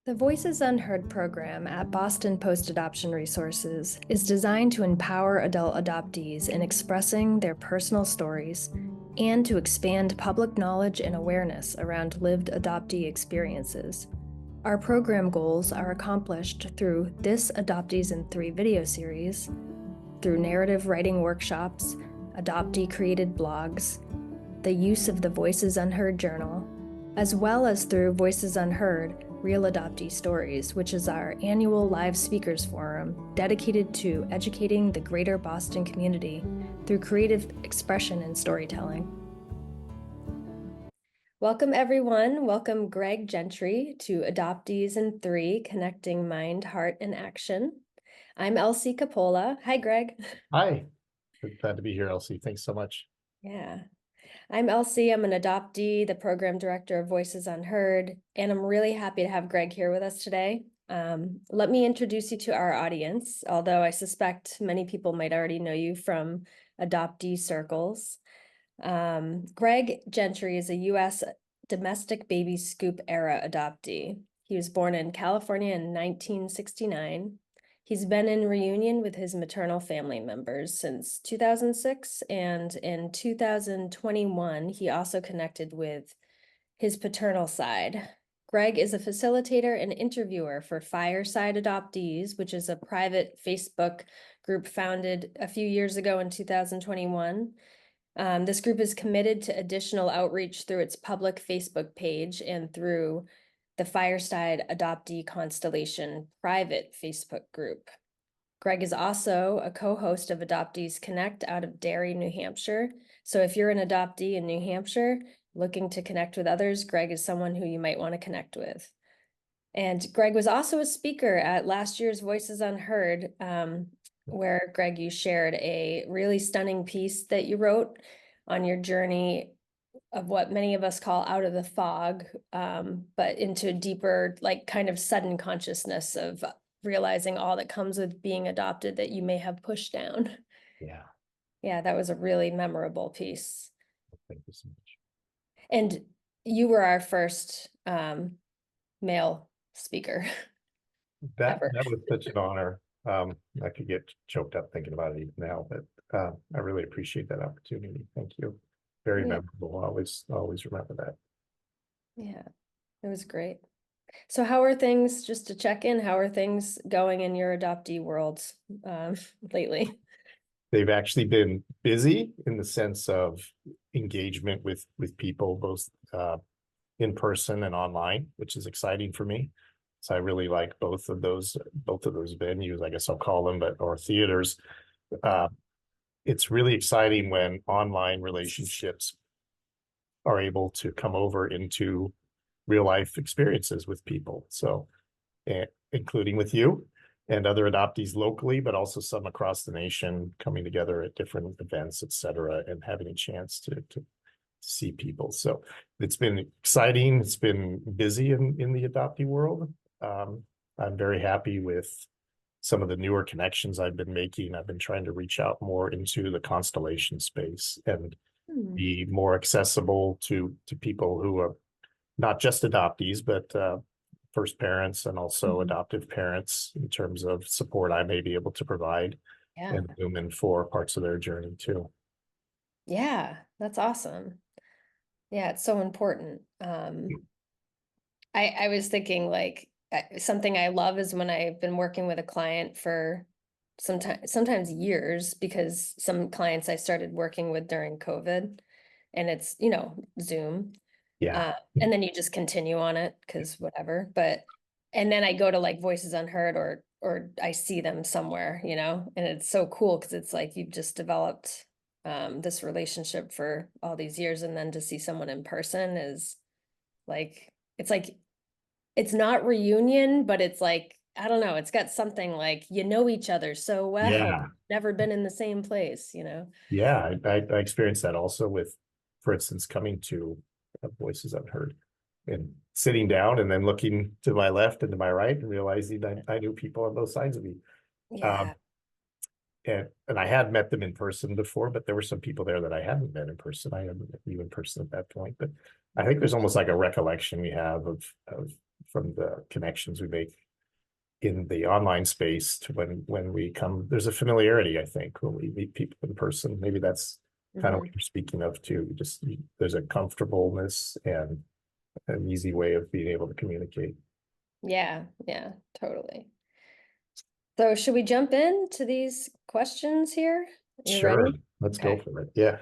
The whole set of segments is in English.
The Voices Unheard program at Boston Post Adoption Resources is designed to empower adult adoptees in expressing their personal stories and to expand public knowledge and awareness around lived adoptee experiences. Our program goals are accomplished through this Adoptees in 3 video series, through narrative writing workshops, adoptee-created blogs, the use of the Voices Unheard journal, as well as through Voices Unheard, Real Adoptee Stories, which is our annual live speakers forum dedicated to educating the greater Boston community through creative expression and storytelling. Welcome, everyone. Welcome, Greg Gentry, to Adoptees in 3, Connecting Mind, Heart, and Action. I'm Elsie Capola. Hi, Greg. Hi, glad to be here, Elsie. Thanks so much. Yeah. I'm Elsie. I'm an adoptee, the program director of Voices Unheard, and I'm really happy to have Greg here with us today. Let me introduce you to our audience, although I suspect many people might already know you from adoptee circles. Greg Gentry is a U.S. domestic baby scoop era adoptee. He was born in California in 1969. He's been in reunion with his maternal family members since 2006, and in 2021, he also connected with his paternal side. Greg is a facilitator and interviewer for Fireside Adoptees, which is a private Facebook group founded a few years ago in 2021. This group is committed to additional outreach through its public Facebook page and through the Fireside Adoptee Constellation private Facebook group. Greg is also a co-host of Adoptees Connect out of Derry, New Hampshire. So if you're an adoptee in New Hampshire looking to connect with others, Greg is someone who you might want to connect with. And Greg was also a speaker at last year's Voices Unheard, where, Greg, you shared a really stunning piece that you wrote on your journey of what many of us call out of the fog, but into a deeper, like, kind of sudden consciousness of realizing all that comes with being adopted that you may have pushed down. Yeah, Yeah, that was a really memorable piece. thank you so much. And you were our first male speaker ever. That was such an honor. I could get choked up thinking about it even now, but I really appreciate that opportunity. Thank you. Very memorable. Always remember that. Yeah, it was great. So how are things, just to check in, how are things going in your adoptee world lately? They've actually been busy in the sense of engagement with people, both in person and online, which is exciting for me. So I really like both of those venues, I guess I'll call them, or theaters. It's really exciting when online relationships are able to come over into real life experiences with people. So, including with you and other adoptees locally, but also some across the nation coming together at different events, et cetera, and having a chance to see people. So it's been exciting. It's been busy in the adoptee world. I'm very happy with some of the newer connections I've been making. I've been trying to reach out more into the constellation space and be more accessible to people who are not just adoptees, but first parents and also adoptive parents in terms of support I may be able to provide and zoom in for parts of their journey too. Yeah, that's awesome. Yeah, it's so important. I was thinking, like, something I love is when I've been working with a client for sometimes years, because some clients I started working with during COVID, and it's, Zoom. Yeah. And then you just continue on it because whatever. And then I go to like Voices Unheard or I see them somewhere, and it's so cool because it's like you've just developed this relationship for all these years, and then to see someone in person is like, it's not reunion, but it's like, I don't know, it's got something like, each other so well, Yeah. never been in the same place, Yeah, I experienced that also with, for instance, coming to Voices Unheard and sitting down and then looking to my left and to my right and realizing that I knew people on both sides of me. Yeah. And I had met them in person before, but there were some people there that I hadn't met in person. I hadn't met you in person at that point, but I think there's almost like a recollection we have of from the connections we make in the online space to when we come, there's a familiarity, I think, when we meet people in person. Maybe that's kind of what you're speaking of too. Just there's a comfortableness and an easy way of being able to communicate. Yeah, yeah, totally. So should we jump into these questions here? You Sure, ready? let's go Okay. for it. Yeah.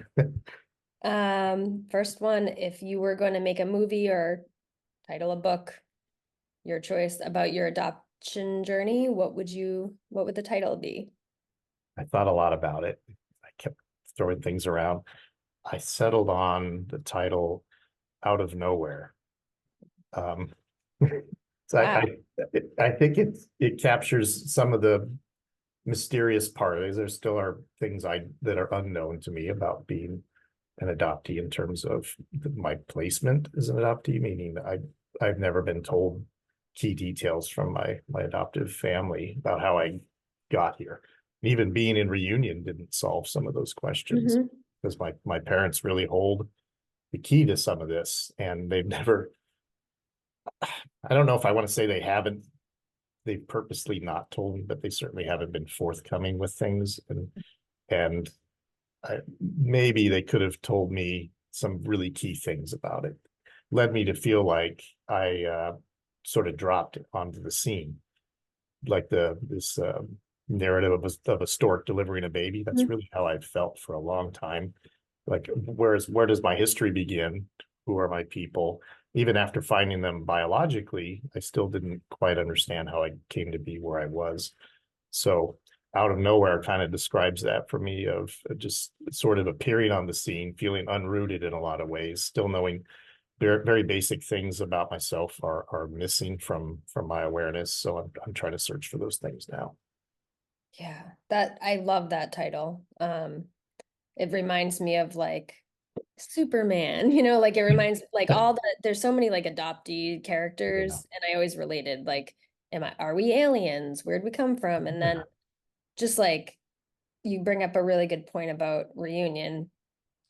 First one, if you were going to make a movie or title a book, your choice, about your adoption journey, what would the title be? I thought a lot about it. I kept throwing things around. I settled on the title Out of Nowhere. Um, so Wow. I think it captures some of the mysterious part. There still are things that are unknown to me about being an adoptee in terms of my placement as an adoptee, meaning I've never been told key details from my adoptive family about how I got here. Even being in reunion didn't solve some of those questions Mhm. because my parents really hold the key to some of this, and they've never. I don't know if I want to say they've purposely not told me, but they certainly haven't been forthcoming with things, and maybe they could have told me some really key things about it. Led me to feel like I sort of dropped onto the scene, like this narrative of a stork delivering a baby. That's Mhm. really how I've felt for a long time. Like, where does my history begin? Who are my people? Even after finding them biologically, I still didn't quite understand how I came to be where I was. So Out of Nowhere kind of describes that for me, of just sort of appearing on the scene, feeling unrooted in a lot of ways, still knowing very, very basic things about myself are missing from my awareness. So I'm trying to search for those things now. Yeah, that I love that title. It reminds me of like Superman, like it reminds like there's so many like adoptee Yeah. characters, and I always related like, are we aliens? Where'd we come from? And then just like you bring up a really good point about reunion.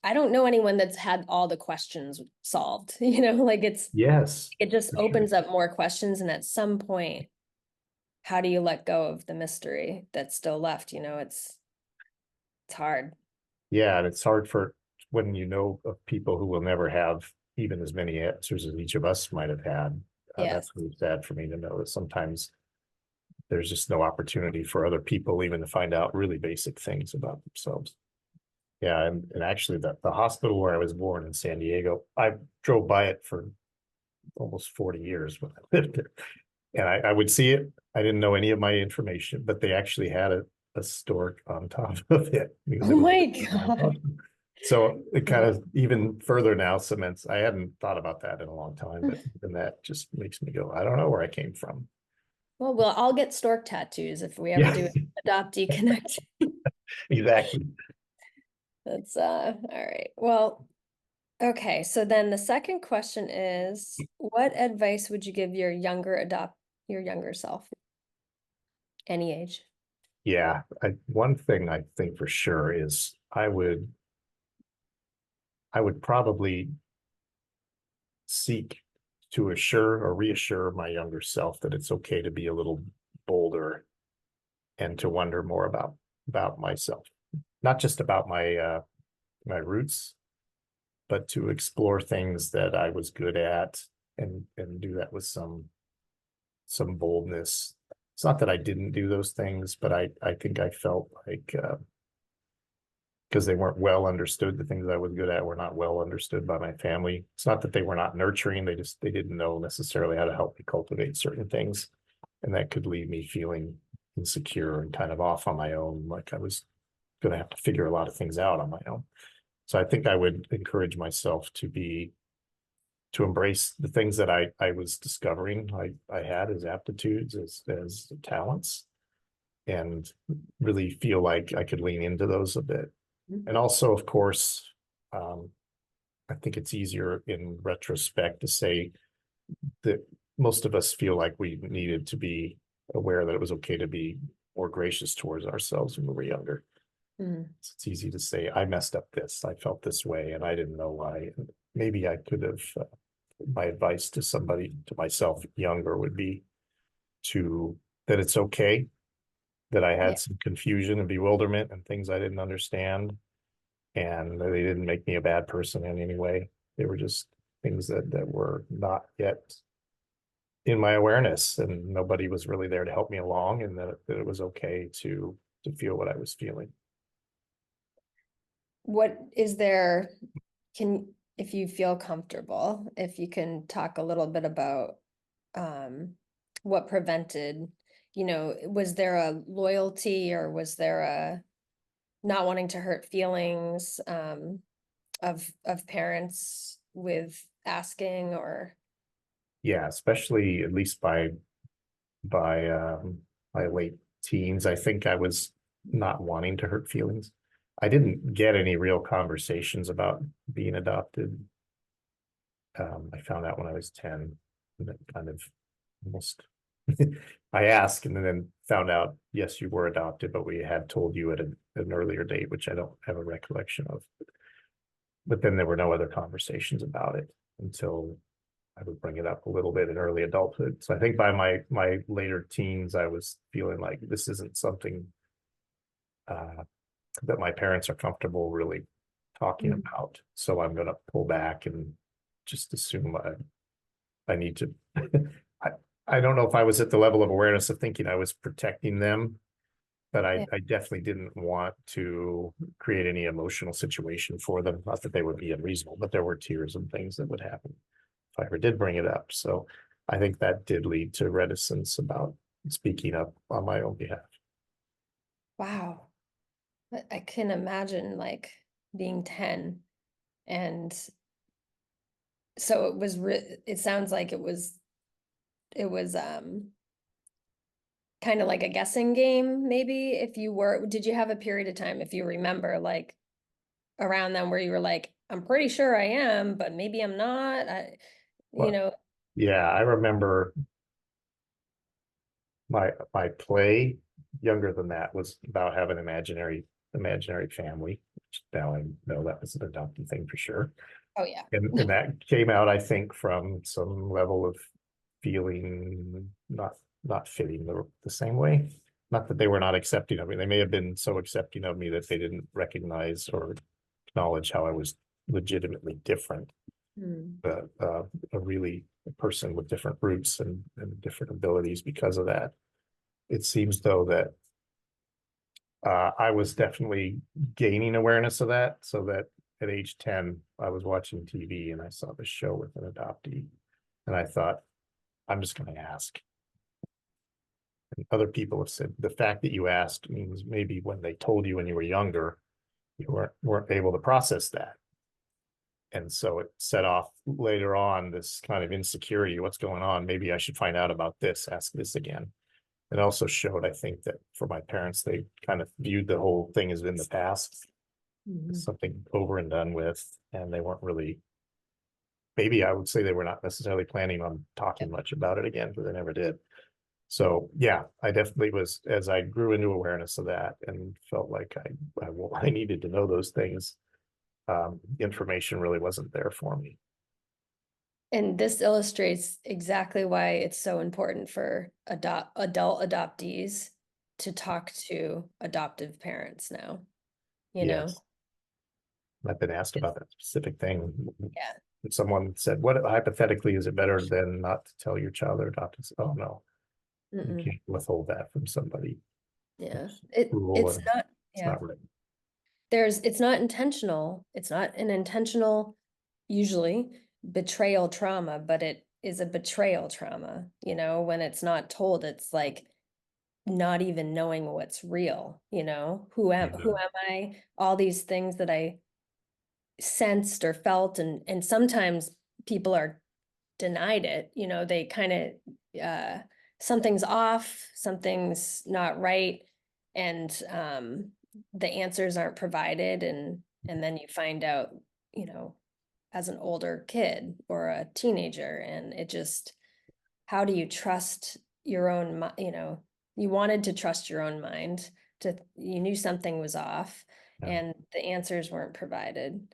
I don't know anyone that's had all the questions solved, like Yes, it just for sure. opens up more questions, and at some point, how do you let go of the mystery that's still left? It's hard. Yeah, and it's hard for when you know of people who will never have even as many answers as each of us might have had. Yes. That's really sad for me to know that sometimes there's just no opportunity for other people even to find out really basic things about themselves. Yeah, and actually the hospital where I was born in San Diego, I drove by it for almost 40 years when I lived there. And I would see it. I didn't know any of my information, but they actually had a stork on top of it because Oh it was my my God. house. So it kind of even further now cements. I hadn't thought about that in a long time, but then that just makes me go, I don't know where I came from. Well, we'll all get stork tattoos if we ever Yeah, do Adoptee Connect. exactly. That's all right. Well, okay. So then the second question is, what advice would you give your younger self, any age? Yeah, one thing I think for sure is I would probably seek to assure or reassure my younger self that it's okay to be a little bolder and to wonder more about myself, not just about my roots, but to explore things that I was good at and do that with some boldness. It's not that I didn't do those things, but I think I felt like because they weren't well understood, the things I was good at were not well understood by my family. It's not that they were not nurturing, they didn't know necessarily how to help me cultivate certain things. And that could leave me feeling insecure and kind of off on my own, like I was going to have to figure a lot of things out on my own. So I think I would encourage myself to embrace the things that I was discovering I had as aptitudes, as talents, and really feel like I could lean into those a bit. And also, of course, I think it's easier in retrospect to say that most of us feel like we needed to be aware that it was okay to be more gracious towards ourselves when we were younger. Mhm. It's easy to say, I messed up this, I felt this way, and I didn't know why. And maybe I could have my advice to somebody, to myself younger, would be that it's okay that I Yeah. had some confusion and bewilderment and things I didn't understand. And they didn't make me a bad person in any way. They were just things that were not yet in my awareness, and nobody was really there to help me along, and that it was okay to feel what I was feeling. What is there, if you feel comfortable, if you can talk a little bit about what prevented, was there a loyalty or was there a not wanting to hurt feelings of parents with asking or Yeah, especially at least by my late teens, I think I was not wanting to hurt feelings. I didn't get any real conversations about being adopted. I found out when I was 10, and that kind of almost I asked and then found out, yes, you were adopted, but we had told you at an earlier date, which I don't have a recollection of. But then there were no other conversations about it until I would bring it up a little bit in early adulthood. So I think by my later teens, I was feeling like this isn't something that my parents are comfortable really talking Mhm. about. So I'm going to pull back and just assume I need to. I, I don't know if I was at the level of awareness of thinking I was protecting them, but Yeah. I definitely didn't want to create any emotional situation for them. Not that they would be unreasonable, but there were tears and things that would happen if I ever did bring it up. So I think that did lead to reticence about speaking up on my own behalf. Wow. I can imagine like being 10 and so it sounds like it was kind of like a guessing game maybe did you have a period of time if you remember like around them where you were like I'm pretty sure I am but maybe I'm not you Well, know yeah, I remember my play younger than that was about having imaginary family, which now I know that was an adopted thing for sure. oh yeah And that came out, I think, from some level of feeling not fitting the same way. Not that they were not accepting of me. They may have been so accepting of me that they didn't recognize or acknowledge how I was legitimately different. Hmm. But a really a person with different roots and different abilities because of that. It seems though that I was definitely gaining awareness of that, so that at age 10, I was watching TV and I saw this show with an adoptee, and I thought, I'm just going to ask. And other people have said the fact that you asked means maybe when they told you when you were younger, you weren't able to process that. And so it set off later on this kind of insecurity. What's going on? Maybe I should find out about this, ask this again. It also showed, I think, that for my parents, they kind of viewed the whole thing as in the past, Mhm. something over and done with, and they weren't really, maybe I would say they were not necessarily planning on talking much about it again, but they never did. So yeah, I definitely was, as I grew into awareness of that and felt like I needed to know those things. Information really wasn't there for me. And this illustrates exactly why it's so important for adult adoptees to talk to adoptive parents now, you know? Yes, I've been asked about that specific thing. Yeah. Someone said, "What hypothetically is it better than not to tell your child they're adopted?" Oh no, you Mm-mm. can't withhold that from somebody. Yeah. It's It cruel it's and not, it's yeah. not right. It's not intentional. It's not an intentional, usually, betrayal trauma, but it is a betrayal trauma, when it's not told, it's like not even knowing what's real, who Yeah. am I? All these things that I sensed or felt, and sometimes people are denied it, they kind of something's off, something's not right, and the answers aren't provided, and then you find out, you know, as an older kid or a teenager, and it just, how do you trust your own, you wanted to trust your own mind, you knew something was off, Yeah. and the answers weren't provided.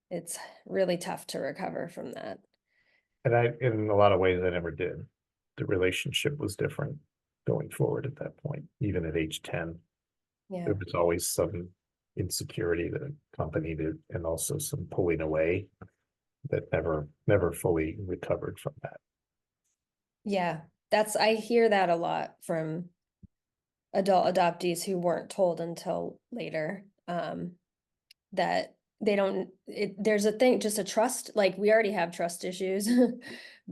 It's really tough to recover from that. And in a lot of ways, I never did. The relationship was different going forward at that point, even at age 10. Yeah, There was always some insecurity that accompanied it, and also some pulling away that never fully recovered from that. yeah. I hear that a lot from adult adoptees who weren't told until later, that they don't, there's a thing, just a trust, like we already have trust issues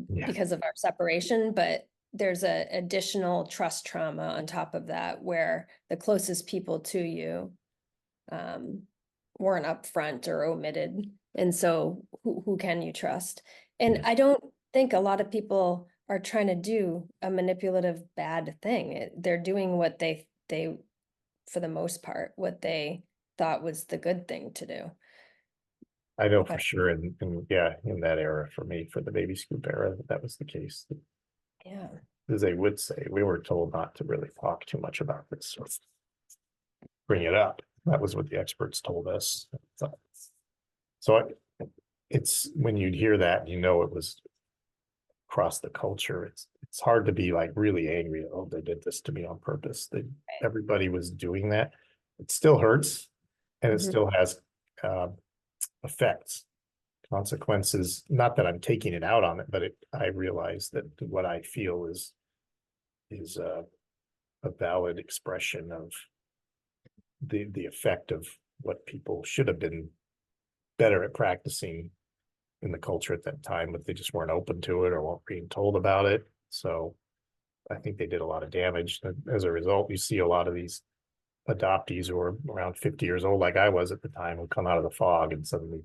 Yeah, because of our separation, but there's a additional trust trauma on top of that where the closest people to you um weren't upfront or omitted. And so who can you trust? And yeah. I don't think a lot of people are trying to do a manipulative bad thing. They're doing what they for the most part, what they thought was the good thing to do. I know for But sure, and yeah, in that era for me, for the baby scoop era, that was the case. yeah, As they would say, we were told not to really talk too much about this, or bring it up. That was what the experts told us. So it's when you'd hear that, you know, it was across the culture. It's hard to be like really angry. Oh, they did this to me on purpose. That everybody was doing that. It still hurts, and it mhm, still has uh, effects, consequences. Not that I'm taking it out on it, but I realize that what I feel is a valid expression of the effect of what people should have been better at practicing in the culture at that time, but they just weren't open to it or weren't being told about it. So I think they did a lot of damage. As a result, you see a lot of these adoptees who are around 50 years old, like I was at the time, who come out of the fog, and suddenly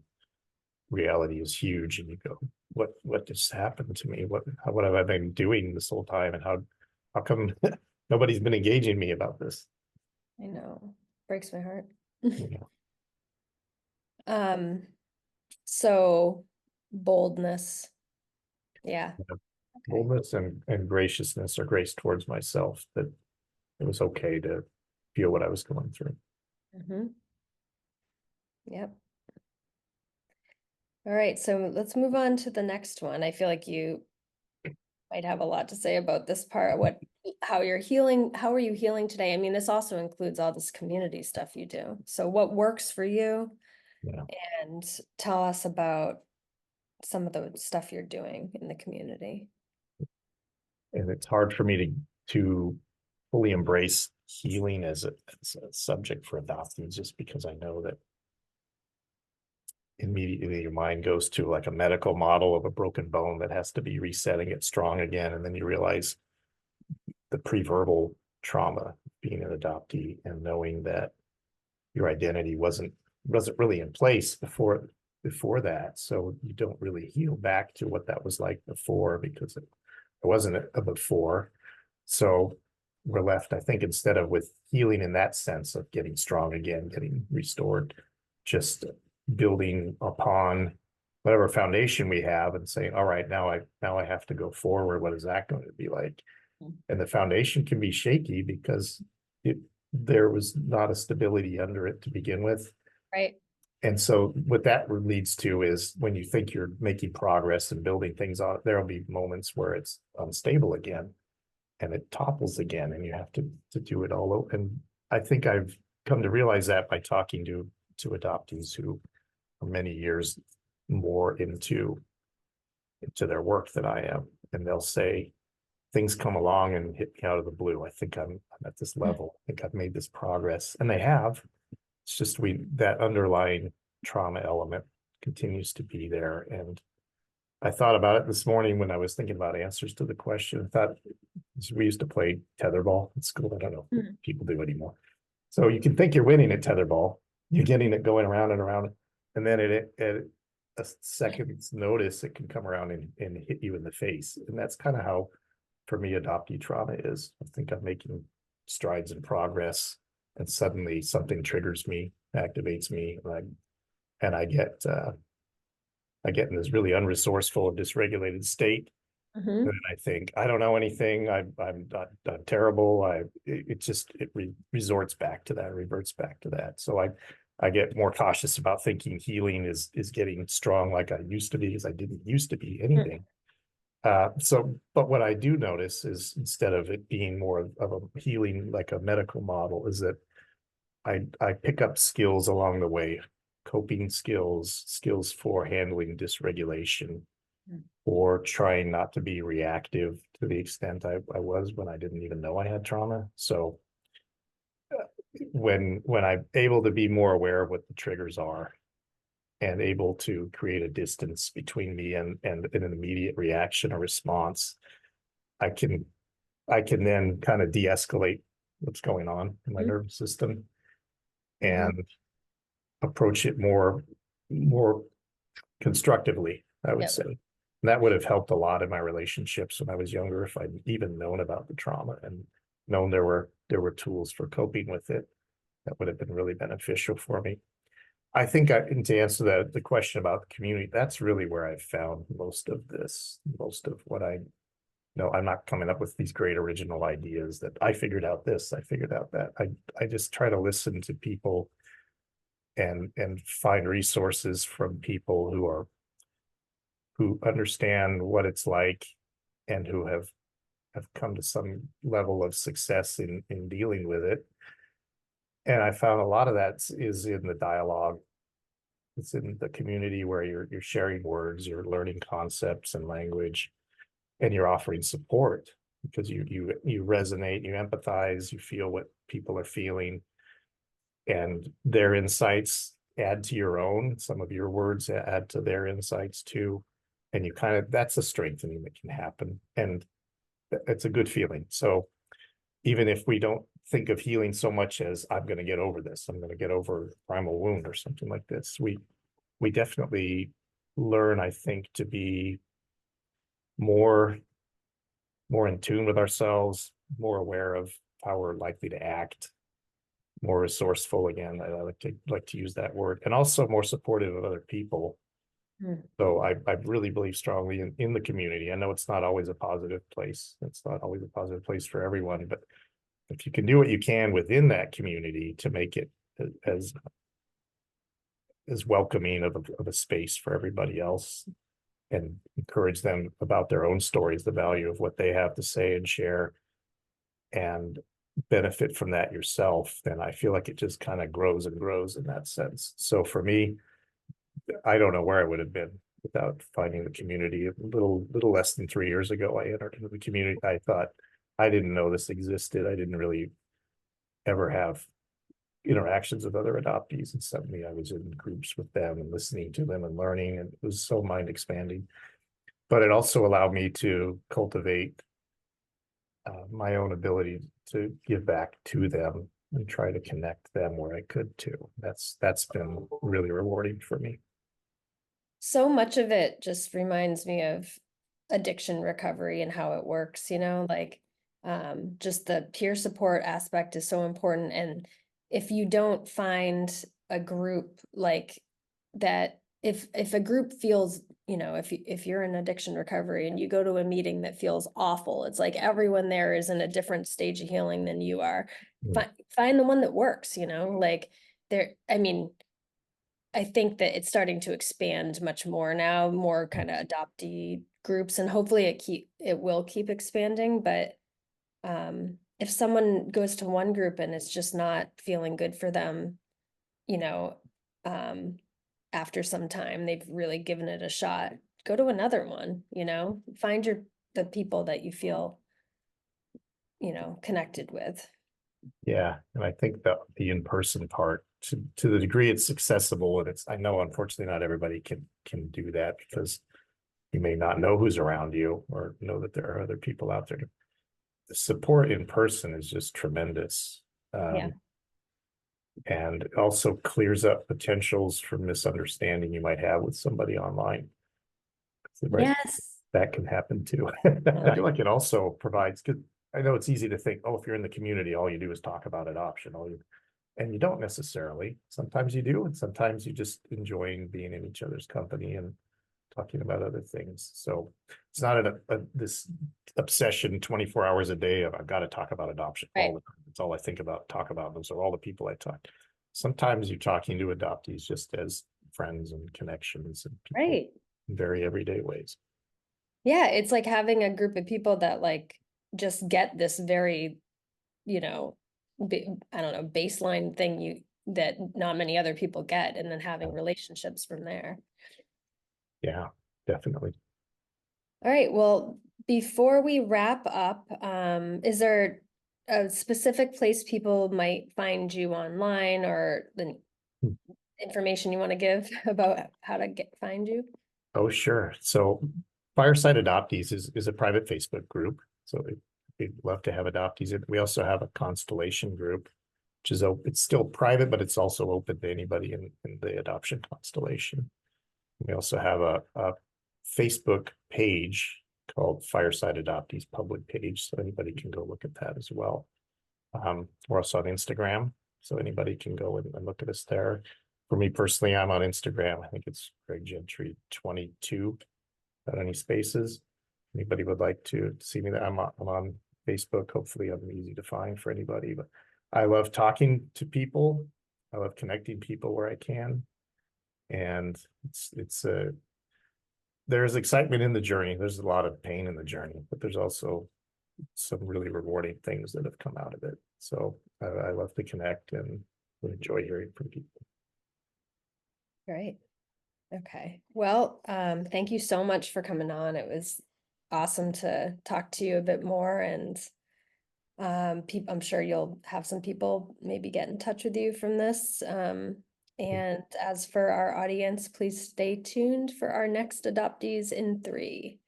reality is huge, and you go, what just happened to me? What have I been doing this whole time, and how come nobody's been engaging me about this? I know, breaks my heart. You know, Um, so boldness, yeah, okay. boldness and graciousness, or grace towards myself, that it was okay to feel what I was going through. Mhm. Yep. All right, so let's move on to the next one. I feel like you might have a lot to say about this part. How you're healing, how are you healing today? I mean, this also includes all this community stuff you do. So what works for you? Yeah. And tell us about some of the stuff you're doing in the community. And it's hard for me to fully embrace healing as a subject for adoptees, just because I know that immediately your mind goes to like a medical model of a broken bone that has to be reset and get strong again. And then you realize the pre-verbal trauma, being an adoptee and knowing that your identity wasn't really in place before that. So you don't really heal back to what that was like before, because it wasn't a before. So we're left, I think, instead of with healing in that sense of getting strong again, getting restored, just building upon whatever foundation we have and saying, all right, now I have to go forward. What is that going to be like? And the foundation can be shaky because there was not a stability under it to begin with. Right. And so what that leads to is when you think you're making progress and building things on, there'll be moments where it's unstable again and it topples again, and you have to do it all over. And I think I've come to realize that by talking to adoptees who are many years more into their work than I am. And they'll say, things come along and hit me out of the blue. I think I'm at this level. I think I've made this progress. And they have. It's just that underlying trauma element continues to be there. And I thought about it this morning when I was thinking about answers to the question. I thought we used to play tetherball in school. I don't know if people do anymore. So you can think you're winning at tetherball. You're getting it going around and around. And then at a second's notice, it can come around and hit you in the face. And that's kind of how, for me, adoptee trauma is. I think I'm making strides in progress, and suddenly something triggers me, activates me, and I get in this really unresourceful, dysregulated state. Mhm. And I think I don't know anything. I'm terrible. Resorts back to that, reverts back to that. So I get more cautious about thinking healing is getting strong like I used to be, because I didn't used to be anything. But what I do notice is instead of it being more of a healing, like a medical model, is that I pick up skills along the way, coping skills, skills for handling dysregulation, Mm. or trying not to be reactive to the extent I was when I didn't even know I had trauma. So when I'm able to be more aware of what the triggers are and able to create a distance between me and an immediate reaction or response, I can then kind of de-escalate what's going on in my Mhm. nervous system Mhm. and approach it more constructively, I would Yep. say. And that would have helped a lot in my relationships when I was younger if I'd even known about the trauma and known there were tools for coping with it. That would have been really beneficial for me. I think and to answer the question about the community, that's really where I've found most of this, most of what I know. I'm not coming up with these great original ideas that I figured out this, I figured out that. I just try to listen to people and find resources from people who understand what it's like and who have come to some level of success in dealing with it. And I found a lot of that is in the dialogue. It's in the community where you're sharing words, you're learning concepts and language, and you're offering support because you resonate, you empathize, you feel what people are feeling, and their insights add to your own. Some of your words add to their insights too, and you kind of that's a strengthening that can happen, and it's a good feeling. So even if we don't think of healing so much as I'm going to get over this, I'm going to get over primal wound or something like this, we definitely learn, I think, to be more in tune with ourselves, more aware of how we're likely to act, more resourceful. Again, I like to use that word, and also more supportive of other people. Mm. So I really believe strongly in the community. I know it's not always a positive place. It's not always a positive place for everyone, but if you can do what you can within that community to make it as welcoming of a space for everybody else and encourage them about their own stories, the value of what they have to say and share, and benefit from that yourself, then I feel like it just kind of grows and grows in that sense. So for me, I don't know where I would have been without finding the community. A little less than 3 years ago, I entered into the community. I thought I didn't know this existed. I didn't really ever have interactions with other adoptees, and suddenly I was in groups with them and listening to them and learning, and it was so mind expanding. But it also allowed me to cultivate my own ability to give back to them and try to connect them where I could too. That's been really rewarding for me. So much of it just reminds me of addiction recovery and how it works, like just the peer support aspect is so important. And if you don't find a group like that, if a group feels, if you're in addiction recovery and you go to a meeting that feels awful, it's like everyone there is in a different stage of healing than you are. Mm. Find the one that works, like I mean, I think that it's starting to expand much more now, more kind of adoptee groups, and hopefully it will keep expanding. But if someone goes to one group and it's just not feeling good for them, you know, um, after some time they've really given it a shot, go to another one, find the people that you feel, connected with. Yeah, and I think that the in-person part, to the degree it's accessible, and I know unfortunately not everybody can do that because you may not know who's around you or know that there are other people out there. The support in person is just tremendous. Yeah. And it also clears up potentials for misunderstanding you might have with somebody online. Right. Yes. That can happen too. I feel like it also provides, because I know it's easy to think, oh, if you're in the community, all you do is talk about adoption. And you don't necessarily. Sometimes you do, and sometimes you just enjoying being in each other's company and talking about other things. So it's not this obsession 24 hours a day of I've got to talk about adoption all Right. the time. It's all I think about, talk about. Those are all the people I talk. Sometimes you're talking to adoptees just as friends and connections and people Right. in very everyday ways. Yeah, it's like having a group of people that like just get this very, you know, I don't know, baseline thing that not many other people get, and then having relationships from there. Yeah, definitely. All right, well, before we wrap up, is there a specific place people might find you online or the Hmm. information you want to give about how to find you? Oh, sure. So Fireside Adoptees is a private Facebook group. So we'd love to have adoptees. We also have a constellation group, which is it's still private, but it's also open to anybody in the adoption constellation. We also have a Facebook page called Fireside Adoptees public page, so anybody can go look at that as well. We're also on Instagram, so anybody can go and look at us there. For me personally, I'm on Instagram. I think it's Greg Gentry 22. Without any spaces. Anybody would like to see me there? I'm on Facebook. Hopefully, I'm easy to find for anybody. But I love talking to people. I love connecting people where I can, and it's there's excitement in the journey. There's a lot of pain in the journey, but there's also some really rewarding things that have come out of it. So I love to connect and would enjoy hearing from people. Great. Okay. Well, thank you so much for coming on. It was awesome to talk to you a bit more, and I'm sure you'll have some people maybe get in touch with you from this. And as for our audience, please stay tuned for our next adoptees in 3.